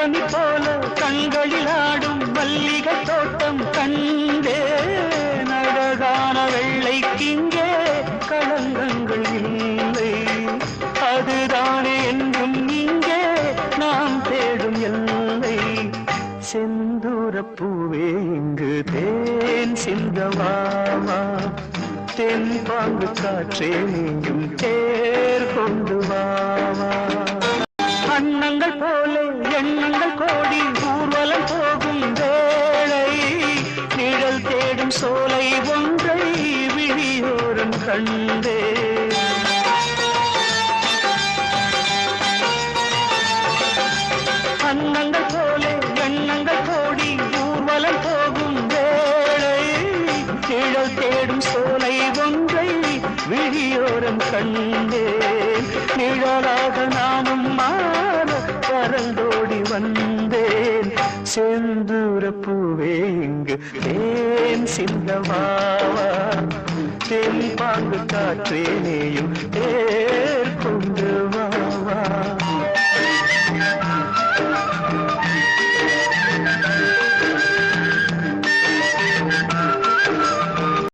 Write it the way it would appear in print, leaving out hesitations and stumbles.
பனி போல கண்களில் ஆடும் மல்லிகை தோட்டம் கண்டே அழகான வெள்ளைக்கிங்கே களங்கங்கள் இல்லை அதுதானே என்றும் இங்கே நாம் தேடும் எல்லை செந்தூரப் பூவே இங்கு தேன் சிந்தவாவா தென் பாங்கு காற்றே நீயும் தேர் கொண்டு வாவா அன்னங்கள் போல எண்ணங்கள் கோடி ஊர்வலம் போகும் வேளை நிழல் தேடும் சோலை ஒன்றை விழியோரம் கண்டே அன்னங்கள் போல எண்ணங்கள் கோடி ஊர்வலம் போகும் வேளை நிழல் தேடும் சோலை ஒன்றை விழியோரம் கண்டேன் நிழலாக நானும் மாற பறந்தோடி வந்தேன் செந்தூரப் பூவே இங்கு தேன் சிந்தவாவா தென் பாங்கு காற்றே நீயும் தேர் கொண்டு வா